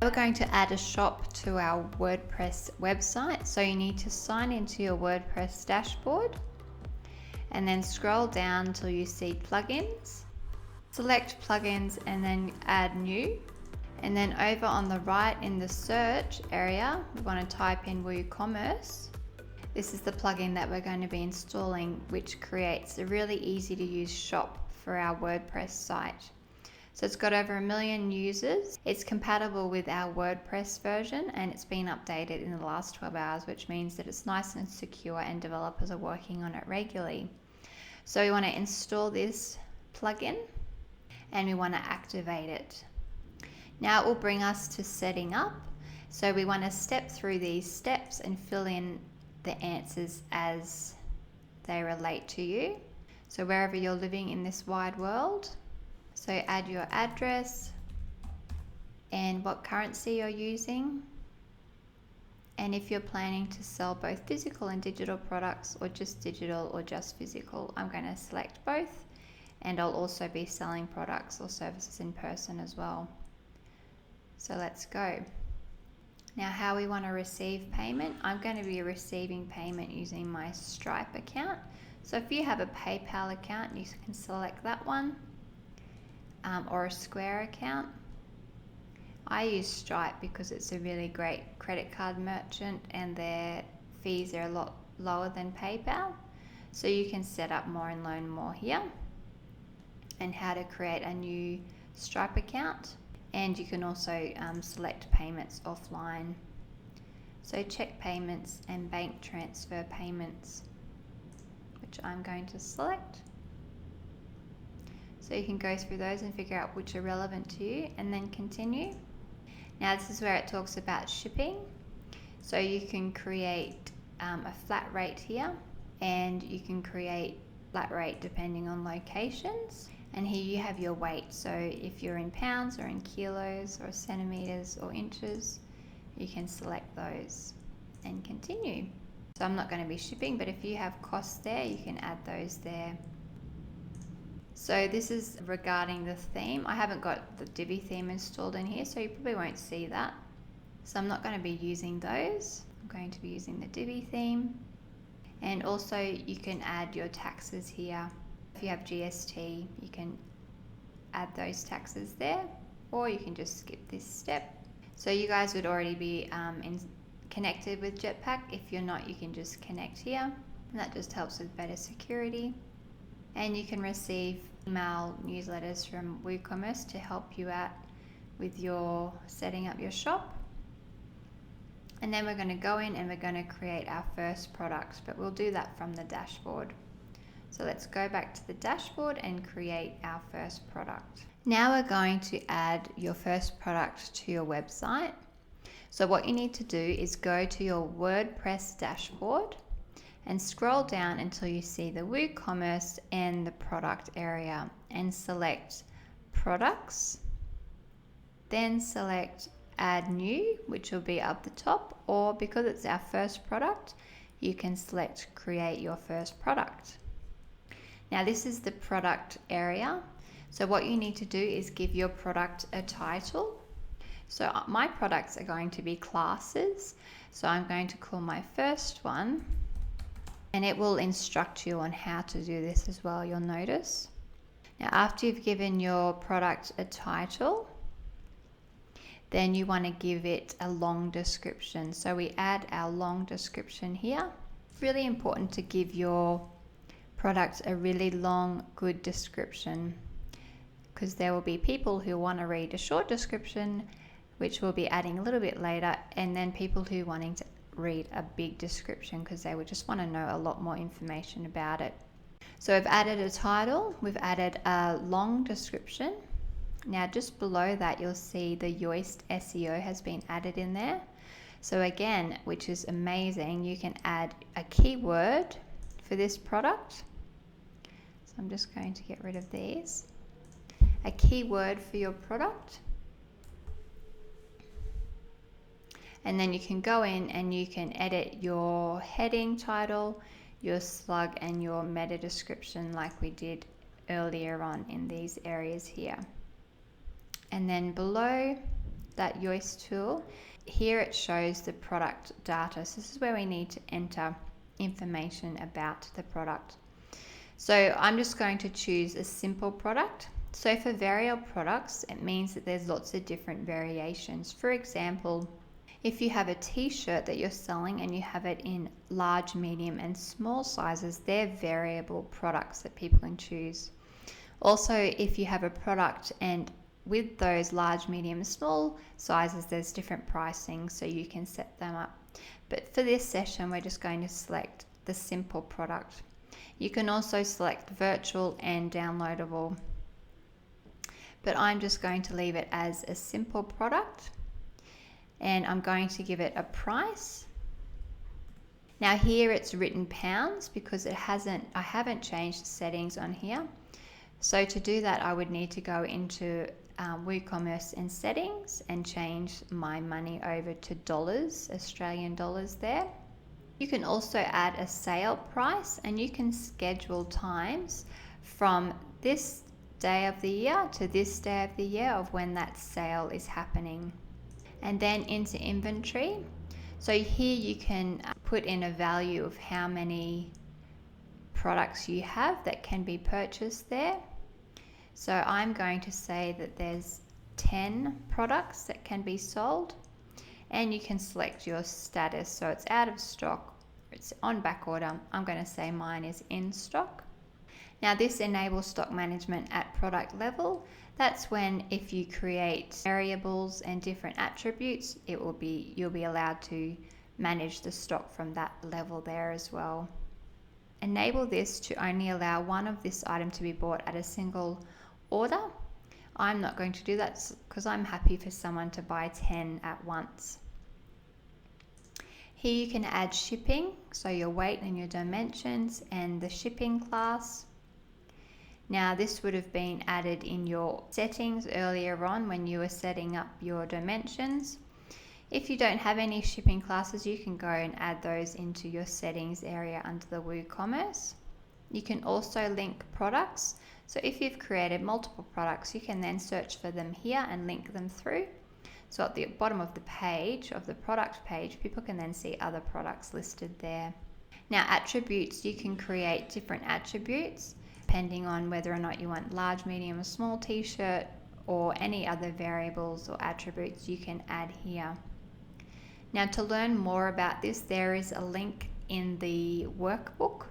We're going to add a shop to our WordPress website. So you need to sign into your WordPress dashboard and then scroll down until you see plugins. Select plugins and then add new. And then over on the right in the search area, we want to type in WooCommerce. This is the plugin that we're going to be installing, which creates a really easy to use shop for our WordPress site. So it's got over 1 million users. It's compatible with our WordPress version and it's been updated in the last 12 hours, which means that it's nice and secure and developers are working on it regularly. So we want to install this plugin and we want to activate it. Now it will bring us to setting up. So we want to step through these steps and fill in the answers as they relate to you. So wherever you're living in this wide world. So add your address and what currency you're using. And if you're planning to sell both physical and digital products or just digital or just physical, I'm going to select both. And I'll also be selling products or services in person as well. So let's go. Now how we want to receive payment, I'm going to be receiving payment using my Stripe account. So if you have a PayPal account, you can select that one, or a Square account. I use Stripe because it's a really great credit card merchant and their fees are a lot lower than PayPal. So you can set up more and learn more here and how to create a new Stripe account. And you can also select payments offline. So check payments and bank transfer payments, which I'm going to select. So you can go through those and figure out which are relevant to you and then continue. Now this is where it talks about shipping. So you can create a flat rate here and you can create flat rate depending on locations. And here you have your weight. So if you're in pounds or in kilos or centimeters or inches, you can select those and continue. So I'm not going to be shipping, but if you have costs there, you can add those there. So this is regarding the theme. I haven't got the Divi theme installed in here, so you probably won't see that. So I'm not going to be using those. I'm going to be using the Divi theme. And also you can add your taxes here. If you have GST, you can add those taxes there, or you can just skip this step. So you guys would already be connected with Jetpack. If you're not, you can just connect here, and that just helps with better security. And you can receive email newsletters from WooCommerce to help you out with your setting up your shop. And then we're going to go in and we're going to create our first product, but we'll do that from the dashboard. So let's go back to the dashboard and create our first product. Now we're going to add your first product to your website. So what you need to do is go to your WordPress dashboard and scroll down until you see the WooCommerce and the product area and select products. Then select add new, which will be up the top, or because it's our first product, you can select create your first product. Now this is the product area. So what you need to do is give your product a title. So my products are going to be classes. So I'm going to call my first one, and it will instruct you on how to do this as well, you'll notice. Now after you've given your product a title, then you want to give it a long description. So we add our long description here. It's really important to give your product a really long, good description, because there will be people who want to read a short description, which we'll be adding a little bit later, and then people who are wanting to read a big description because they would just want to know a lot more information about it. So we've added a title, we've added a long description. Now just below that you'll see the Yoast SEO has been added in there. So again, which is amazing, you can add a keyword for this product. So I'm just going to get rid of these. A keyword for your product. And then you can go in and you can edit your heading title, your slug, and your meta description like we did earlier on in these areas here. And then below that Yoast tool, here it shows the product data. So this is where we need to enter information about the product. So I'm just going to choose a simple product. So for variable products, it means that there's lots of different variations. For example, if you have a t-shirt that you're selling and you have it in large, medium and small sizes, they're variable products that people can choose. Also, if you have a product and with those large, medium, small sizes, there's different pricing, so you can set them up. But for this session, we're just going to select the simple product. You can also select virtual and downloadable, but I'm just going to leave it as a simple product, and I'm going to give it a price. Now here it's written pounds because I haven't changed the settings on here. So to do that, I would need to go into WooCommerce and settings and change my money over to dollars, Australian dollars there. You can also add a sale price, and you can schedule times from this day of the year to this day of the year of when that sale is happening. And then into inventory. So here you can put in a value of how many products you have that can be purchased there. So I'm going to say that there's 10 products that can be sold, and you can select your status. So it's out of stock, it's on back order. I'm going to say mine is in stock. Now this enables stock management at product level. That's when if you create variables and different attributes, you'll be allowed to manage the stock from that level there as well. Enable this to only allow one of this item to be bought at a single order. I'm not going to do that because I'm happy for someone to buy 10 at once. Here you can add shipping, so your weight and your dimensions and the shipping class. Now this would have been added in your settings earlier on when you were setting up your dimensions. If you don't have any shipping classes, you can go and add those into your settings area under the WooCommerce. You can also link products. So if you've created multiple products, you can then search for them here and link them through. So at the bottom of the page, of the product page, people can then see other products listed there. Now attributes, you can create different attributes depending on whether or not you want large, medium or small t-shirt, or any other variables or attributes you can add here. Now to learn more about this, there is a link in the workbook,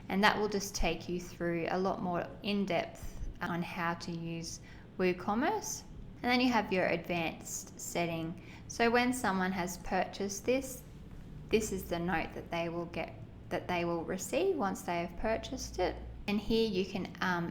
and that will just take you through a lot more in-depth on how to use WooCommerce. And then you have your advanced setting. So when someone has purchased this, this is the note that they will receive once they have purchased it. And here you can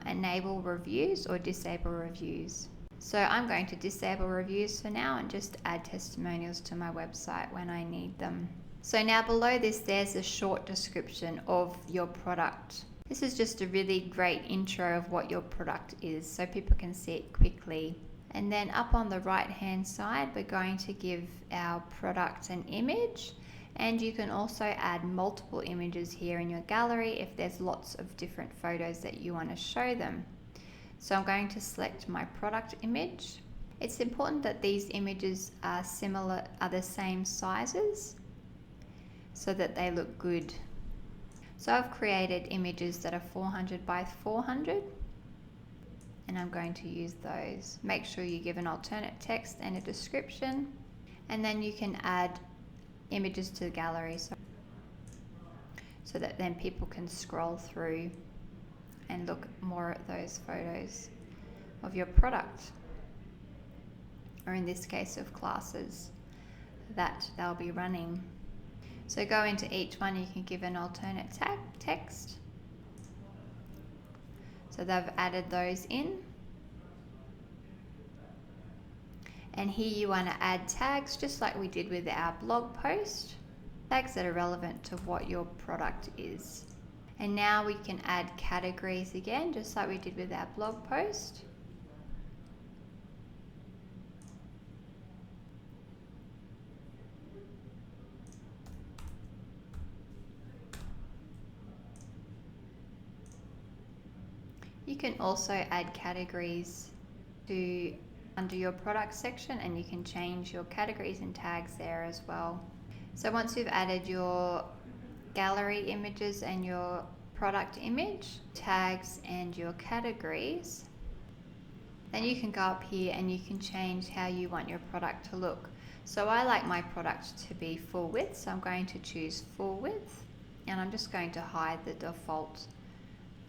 enable reviews or disable reviews. So I'm going to disable reviews for now and just add testimonials to my website when I need them. So now below this, there's a short description of your product. This is just a really great intro of what your product is so people can see it quickly. And then up on the right hand side, we're going to give our product an image, and you can also add multiple images here in your gallery if there's lots of different photos that you want to show them. So I'm going to select my product image. It's important that these images are the same sizes so that they look good. So I've created images that are 400 by 400. And I'm going to use those. Make sure you give an alternate text and a description, and then you can add images to the gallery so that then people can scroll through and look more at those photos of your product, or in this case of classes that they'll be running. So go into each one, you can give an alternate text. So they've added those in. And here you want to add tags just like we did with our blog post. Tags that are relevant to what your product is. And now we can add categories again, just like we did with our blog post. You can also add categories to under your product section, and you can change your categories and tags there as well. So once you've added your gallery images and your product image, tags and your categories, then you can go up here and you can change how you want your product to look. So I like my product to be full width, so I'm going to choose full width, and I'm just going to hide the default.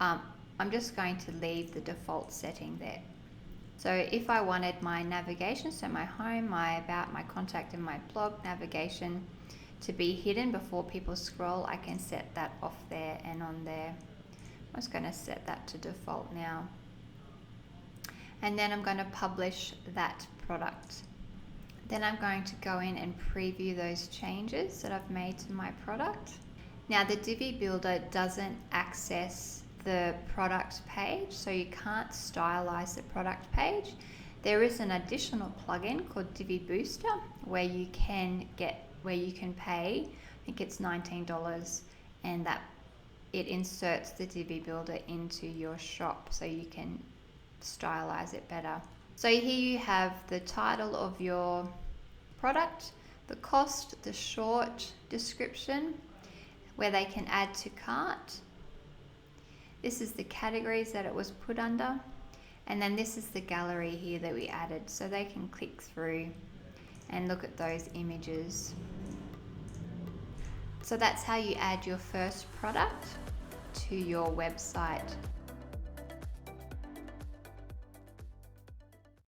I'm just going to leave the default setting there. So if I wanted my navigation, so my home, my about, my contact and my blog navigation to be hidden before people scroll, I can set that off there and on there. I'm just going to set that to default now. And then I'm going to publish that product. Then I'm going to go in and preview those changes that I've made to my product. Now the Divi Builder doesn't access the product page, so you can't stylize the product page. There is an additional plugin called Divi Booster where you can pay, I think it's $19, and that it inserts the Divi Builder into your shop so you can stylize it better. So here you have the title of your product, the cost, the short description where they can add to cart. This is the categories that it was put under, and then this is the gallery here that we added, so they can click through and look at those images. So that's how you add your first product to your website.